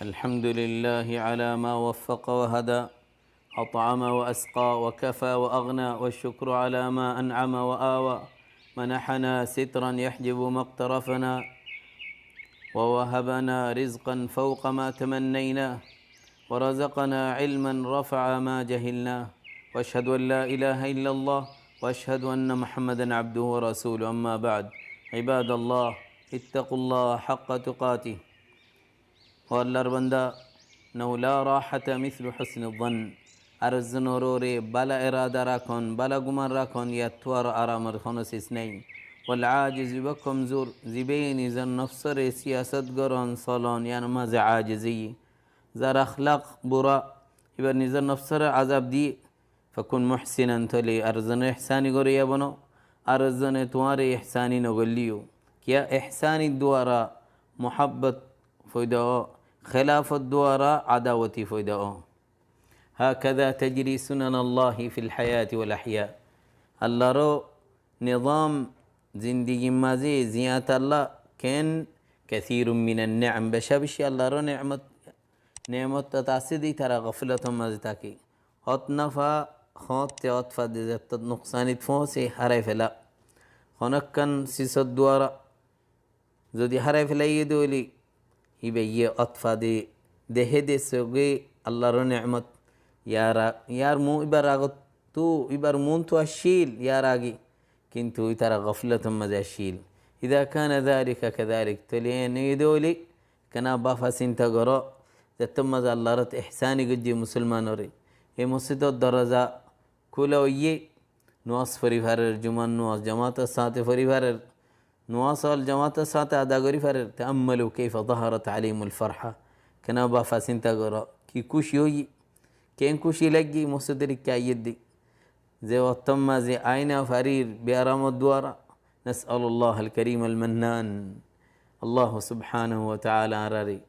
الحمد لله على ما وفق وهدى أطعم وأسقى وكفى وأغنى والشكر على ما أنعم وآوى منحنا سترا يحجب ما اقترفنا ووهبنا رزقا فوق ما تمنينا ورزقنا علما رفع ما جهلنا وأشهد أن لا إله إلا الله وأشهد أن محمدا عبده ورسوله أما بعد عباد الله اتقوا الله حق تقاته واللر بندا نو لا راحة مثل حسن الظن أرزن روري بلا إرادة راكون بلا قمر راكون يتوار أرامر خنس اثنين والعاجز بكم زور زبيني زن نفسر سياسة قران صالون يعني ما زي عاجزي زر أخلاق برا يبقى نزل نفسر عذاب دي فكن محسنا تلي أرزن إحساني قري يا بنو أرزن تواري إحساني نقليو كيا إحساني الدوارا محبة فيداء خلاف الدوارا عداوتي فيداء هكذا تجري سنن الله في الحياة والأحياء الله رو نظام زندگی مازی زیات الله كان كثير من النعم بشابشي الله رو نعمت تتعسدي ترى غفلة مازتاكي هتنفا خاط أطفا دزت نقصان تفوسي هراي فلا هنكن سيس الدوارا زودي هراي فلا يدولي يبي أطفا دي دهدي سوغي الله رو نعمت يار مو إبراغت تو إبر مون تو الشيل يا راجي كنتو ترى غفلة مزاشيل إذا كان ذلك كذلك تلين يدولي كنا بافا سنتقرأ تتم الله رت إحساني قد مسلمان وري هي مسجد الدرجة كله ويه نواس فري فرر جمان نواس جماعة الساعة فري فرر نواس الجماعة الساعة أدا غري فرر تأملوا كيف ظهرت عليهم الفرحة كنا بافا سنتقرأ كي كوش يوي كين كوشي لقي مسدرك كايدي زي وطما زي عينا فرير بأرام الدوارة نسأل الله الكريم المنان الله سبحانه وتعالى عراري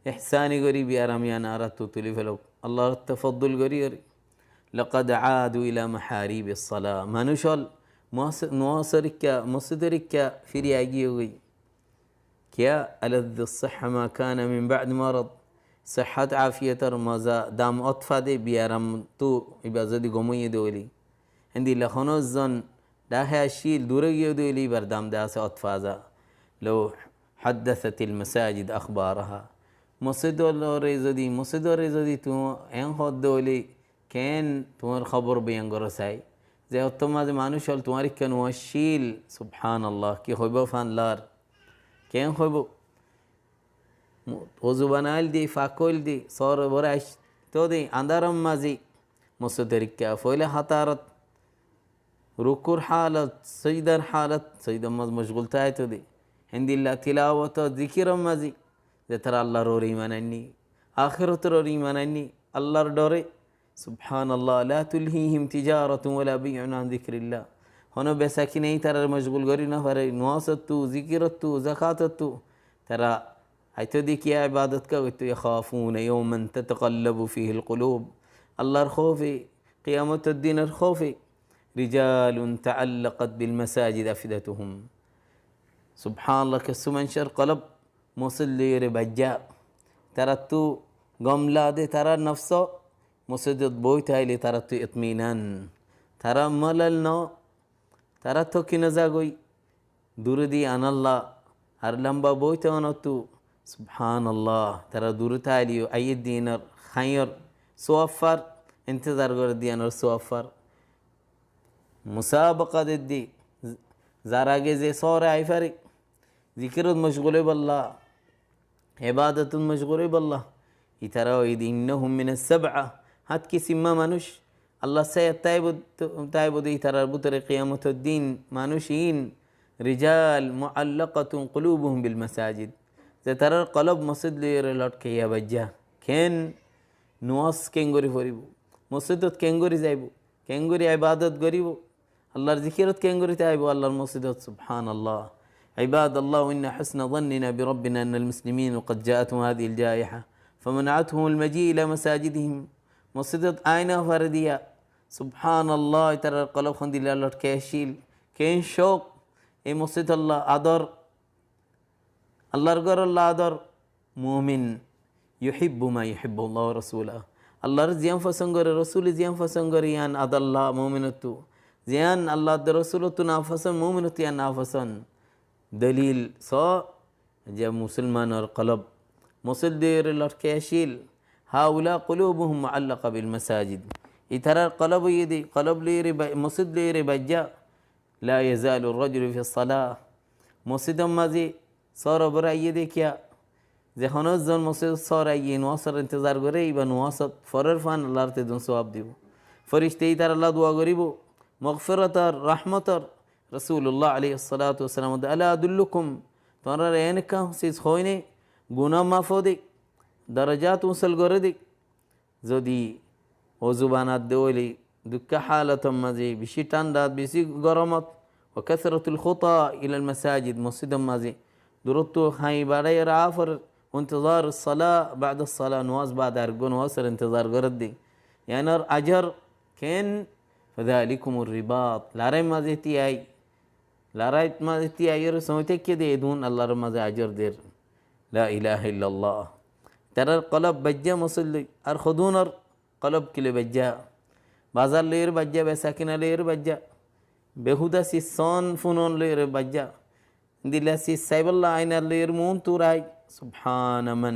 إحساني قري بأراميان أردت تلفلوك الله التفضل قريري لقد عادوا إلى محاريب الصلاة ما نشل نواصرك مصدرك في رياجيوي كيا ألذ الصحة ما كان من بعد مرض صحة عافية رمزا دام أطفى دي بيارم تو إبازدي قومي دولي عندي لخنوز زن داها الشيل دوري دولي بردام داس أطفى لو حدثت المساجد أخبارها مسجد ريزدي تو ان خود دولي كان تمر خبر بينغرساي زي أطما زي مانوش قال تمارك كان وشيل سبحان الله كي خوبو فان لار كان خوبو وزبانال دي فاكول دي صار وراش تو دي اندارم مازي مصدرك فويله حطارت ركور حالة سجدر حالة سجدر مشغول تايتو دي عندي الله تلاوة ذكر مازي ترى الله روري منني آخرة روري منني الله دوري سبحان الله لا تلهيهم تجارة ولا بيع عن ذكر الله هنا بساكنه ترى مشغول غرينا فري نواصتو ذكرتو زكاتتو ترى هيتوديك يا عبادتك يخافون يوما تتقلب فيه القلوب الله الخوفي قيامة الدين الخوفي رجال تعلقت بالمساجد أفئدتهم سبحان الله كسمنشر قلب مصلي ربجا ترتو قملا دي ترى نفسه مسجد بويتا اللي ترتو اطمينان ترى مللنا ترتو كي نزاقوي دوردي أن الله هر لمبا بويتا ونطو سبحان الله ترى دورتا لي أي دينار خير سوفر انتظار قر دينار سوفر مسابقة دي زاراجي زي صورة عفري ذكر مشغول بالله عبادة مشغول بالله يتراوي إنهم من السبعة هات كيسي ما منوش الله سيد تايبو دي ترى بطر قيامة الدين مانوشين رجال معلقة قلوبهم بالمساجد ترى القلب مسجد لير لوت كيا بجا كين نواس كينغوري فوريبو مسجد كينغوري زايبو كينغوري عبادة غريبو الله ذكرت كينغوري تايبو الله المسجد سبحان الله عباد الله وإن حسن ظننا بربنا أن المسلمين قد جاءتهم هذه الجائحة فمنعتهم المجيء إلى مساجدهم مسجد آينا فردية سبحان الله ترى القلب خندي الله كيشيل كين شوق اي مسجد الله أدر الله رجر الله أدر مؤمن ইউহিব্বু মা ইউহিব্বুল্লাহ ওয়া রাসূলুহু, আল্লাহর জিয়াম পছন্দ করে, রসুল জিয়াম পছন্দ করে, ইয়ান আদাল্লাহ মুমিনতু, জিয়ান আল্লাহ রসুলতু না পছন্দ, মুমিনতু ইয়ান না পছন্দ। দলিল স যে মুসলমানের কলব মুসলদের লটকে আসিল, হাউলা কুলুবুহুম মুআল্লাকা বিল মাসাজিদ, ইতারার কলব ইদি কলব লিরে মসজিদ লিরে বাজ্জা, লা ইয়াজালু রাজুলু ফি সালাহ, মসজিদম মাঝে সর বরাইয়ে দেখিয়া যে হনজন মসজিদ সর আইয়ে নোয়াসর ইন্তজার করে, বা নোয়াসত ফরের ফান আল্লাহর তেদুন সওয়াব দিব, ফরিস্তে তার আল্লাহ দোয়া করিব মগফিরাতর রহমতর। রাসূলুল্লাহ আলাইহিস সালাতু ওয়াস সালাম আলা আদুল্লুকুম, তোমরা এনেকা সিজ হইনে গুনাহ মাফ দে, দরজাত উসল করে দে। যদি অজুবানাত দেওয়ালি দুঃখ হালতম মাঝে বেশি ঠান্ডাত বেশি গরমত, ও কাসরাতুল খুতা ইলাল মাসাজিদ, মসজিদম মাঝে দূরত্ব হাই বাড়াই রাফর इंतज़ार सला बाद सला नवाज बाद अर्गो नवासर इंतज़ार करत दी यानर अजर कैन फदालिकुमुर रिबात लारे मज़ेती आई लाराइत मज़ेती आई और समझते कि दे दून अल्लाह रमज़े अजर देर ला इलाहा इल्लल्लाह तरर क़लब बज्जा मुसल्ली और खुदून और क़लब के लिए बज्जा बाजार लेर बज्जा बैसाकिना लेर बज्जा बेहुदा सी सोन फुनोन लेर बज्जा दिला सी साइबल्ला आइना लेर मून तुराई سبحان من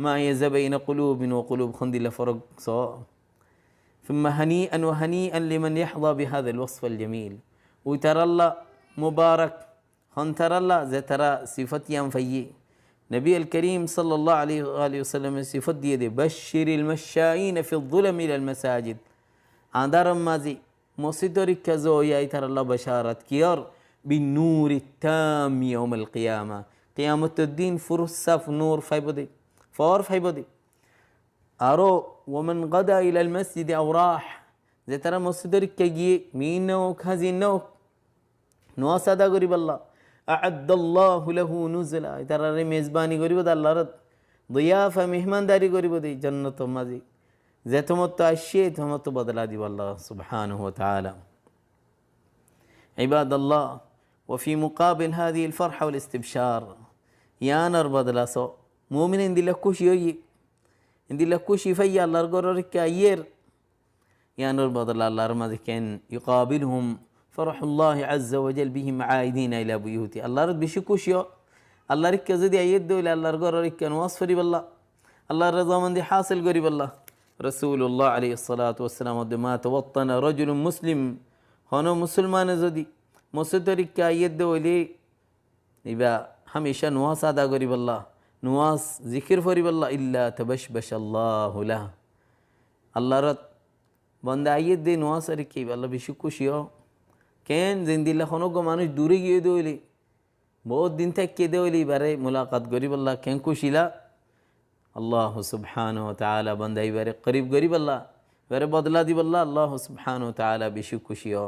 ما يز بين قلوب وقلوب خندل فرق صا ثم هنيئا وهنيئا لمن يحظى بهذا الوصف الجميل وترى الله مبارك خنتر الله زي ترى صفة ينفي نبي الكريم صلى الله عليه وآله وسلم صفة دي بشر المشائين في الظلم إلى المساجد عندار مازي مصدرك كزويا ترى الله بشارت كيار بالنور التام يوم القيامة قيامة الدين فرصة نور فايبودي فور فايبودي أرو ومن غدا إلى المسجد أو راح زي ترى مصدر كجي مينوك هزينوك نواسدا قريب الله أعد الله له نزلا ترى ميزباني قريب الله رد ضيافة مهمان داري قريب دي جنة مازي زي تمت الشيء تمت بدلا دي والله سبحانه وتعالى عباد الله وفي مقابل هذه الفرحة والاستبشار يانر بدلا سو مؤمن إن دي لكوشي يوي إن دي لكوشي فيا الله رقررك أيير يانر بدلا الله رمضي كان يقابلهم فرح الله عز وجل بهم عائدين إلى بيوتي الله رد بشكوشيو الله رك زدي أيد إلى الله رقررك كان واصفري بالله الله رضا من دي حاصل قريب الله رسول الله عليه الصلاة والسلام ما توطن رجل مسلم هنا مسلمان زدي مصدرك كايد ولي يبقى هميشه نواس ادا غريب الله نواس ذكر فريب الله الا تبشبش الله له الله رت بنده ايد دي نواس ركي الله بشكوشيو كان زندي الله خنو گو مانوش دوری گيه دولی बहुत दिन तक के दोली बारे मुलाकात गरीब अल्लाह कें कुशिला अल्लाह सुब्हानहु व तआला बंदाई बारे करीब गरीब अल्लाह बारे बदला दी अल्लाह अल्लाह सुब्हानहु व तआला बशुकुशियो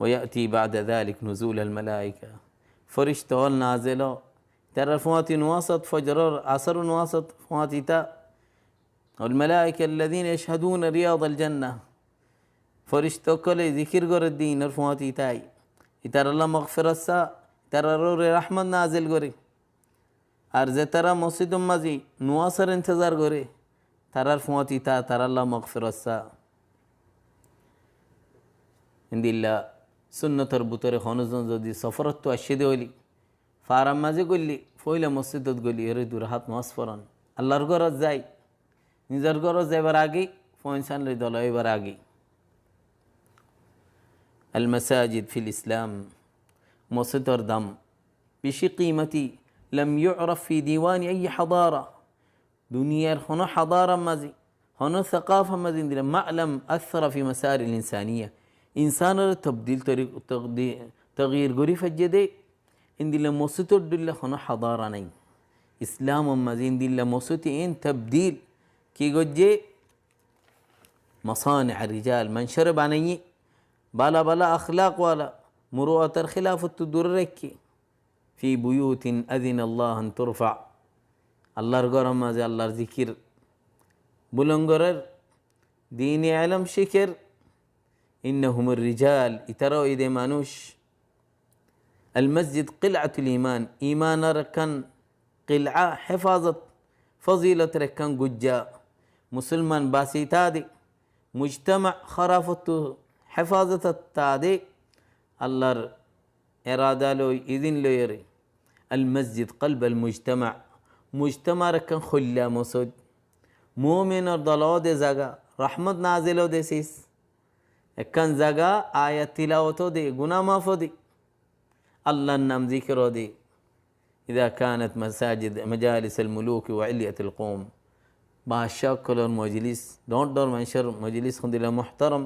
ويأتي بعد ذلك نزول الملائكة فرشتة والنازلة ترى فواتي نواسط فجر عصر نواسط فواتي تا والملائكة الذين يشهدون رياض الجنة فرشتة كل ذكر قر الدين فواتي تاي ترى الله مغفرة سا ترى رور رحمة نازل قري أرز ترى مسجد مزي نواصر انتظار قري ترى فواتي تا ترى الله مغفرة سا عند الله সুন্নতর বুতরে হনজন যদি সফরত আসে দেওয়ালি ফারাম মাঝে গলি ফইলা মসজিদত গলি এর দূর হাত মাস ফরন আল্লাহর ঘরত যাই নিজের ঘরত যাইবার আগে ফইনসান লই দল এবার আগে আল মাসাজিদ ফিল ইসলাম মসজিদর দাম বেশি কিমতি لم يعرف في ديوان اي حضاره দুনিয়ার হনো হাদারা মাঝে হনো ثقافه মাঝে দিলে মা'লাম اثر في مسار الانسانيه إنسان تبديل تغيير غري فجدي إن دي لموسيتو دي خنا حضارة نين إسلام مزين دي لموسيتين تبديل كي جوجي مصانع الرجال من شرب عني بلا أخلاق ولا مروءة الخلاف التدرك في بيوت أذن الله أن ترفع الله رغم مازي الله ذكر بلنغرر ديني علم شكر إنهم الرجال يتروا إذا مانوش المسجد قلعة الإيمان إيمان ركن কিলআ হেফাজত ফজিলতের একখান গুজ্জা মুসলমান বাসি তাদে মুজতামা খরাফতু হেফাজত তাদে আল্লাহর এরাদা লই ইদিন লইরে আল মসজিদ কলব আল মুজতামার একখান খল্লা মসজিদ মুমিনের দলদে জাগা রহমত নাজিলও দেশিস একখান জাগা আয়াত তিলাওয়াতও দে গুনাহ মাফও দে আল্লাহর নাম জিকিরও দে ইদা কানাত মাসাজিদ মাজালিস আল মুলুক ওয়া ইলিয়াত আল কওম বাদশাহ কলর মজলিস দর মানুষের মজলিস খুদিলা মুহতারম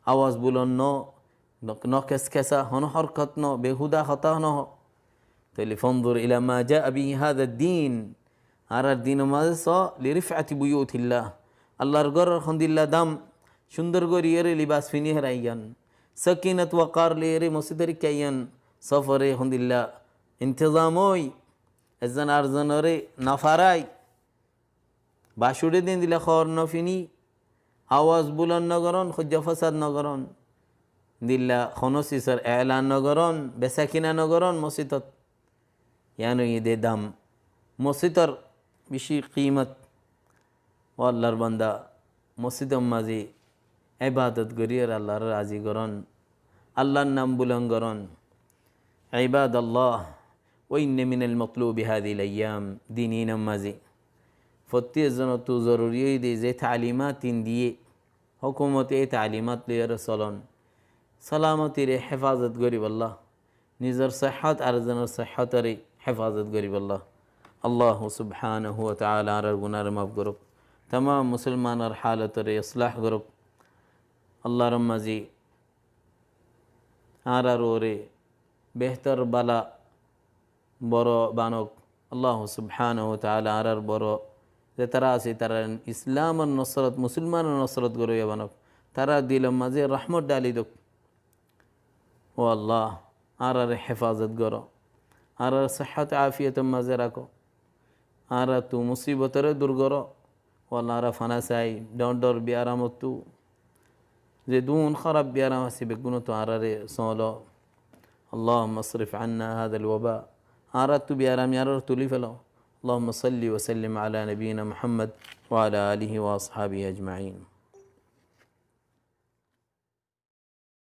আওয়াজ বুলন্দ ন কেসকেসা হন হরকত ন বেহুদা হতা ন তাহলে ফনজুর ইলা মা জাআ বিহি হাযা দ্বীন আর দিন মাঝে স লিরিফআতি বুয়ুতিল্লাহ আল্লাহর ঘর খুদিল্লা দাম সুন্দর গরিয়ের লিবাস ফিনি হারাইয়ান সকিনত ওয়াকার লিরে মসজিদের কাইয়ান সফরে খুদিল্লা ইন্তজামই এজন আরজনরে নাফারাই বাসুরে দিন দিলা খর নফিনি আওয়াজ বুলন নগরণ খুজ্জা ফসাদ নগরণ দিল্লা খনসিসর এলান নগরণ বেসাকিনা নগরণ মসজিদত ইয়ানো ঈদে দাম মসজিদর বেশি কিমত ও আল্লাহর বান্দা মসজিদর মাঝে ইবাদত করিয়ার আল্লাহর রাজি করন আল্লাহর নাম বুলন করন ইবাদাল্লাহ ওয়া ইন্না মিনাল মাতলুবি হাযিহিল আইয়াম দিনী নামাজি প্রত্যেক জন তো জরুরি দে যে তালিমাত দিয়ে হুকুমত এই তালিমাত লিয়ার চলন সালামতির হেফাজত করিব আল্লাহ নিজের সেহত আর জনের সেহতের হেফাজত করিব আল্লাহ আল্লাহ সুবহানাহু ওয়া তাআলা আর গুনার মাফ করুক तमाम মুসলমানের হালতের ইসলাহ করুক আল্লাহর মাঝি আর ওরে বেহতর বালা বড় বানক আল্লাহ সুবহানাহু ওয়া তাআলা আর বড় যে তারা আছে তারা ইসলামের নসরত মুসলমানের নসরত গড়িয়া বানক তারা দিলের মাঝে রহমত ডালি দোক ও আল্লাহ আর হেফাজত করো আর সেহত আফিয়তের মাঝে রাখো আর তু মুসিবতের দূর করো ও আল্লাহ ফানা চাই ডর বিয়ারামত তু যে দুন খারাপ বিয়ারাম আছে বেগুনো তো আর সলো আল্লাহ মসরিফ আন্না হাদাল ওবা আর তু বিয়ারাম আর তুলি ফেলো اللهم صل وسلم على نبينا محمد وعلى آله وأصحابه أجمعين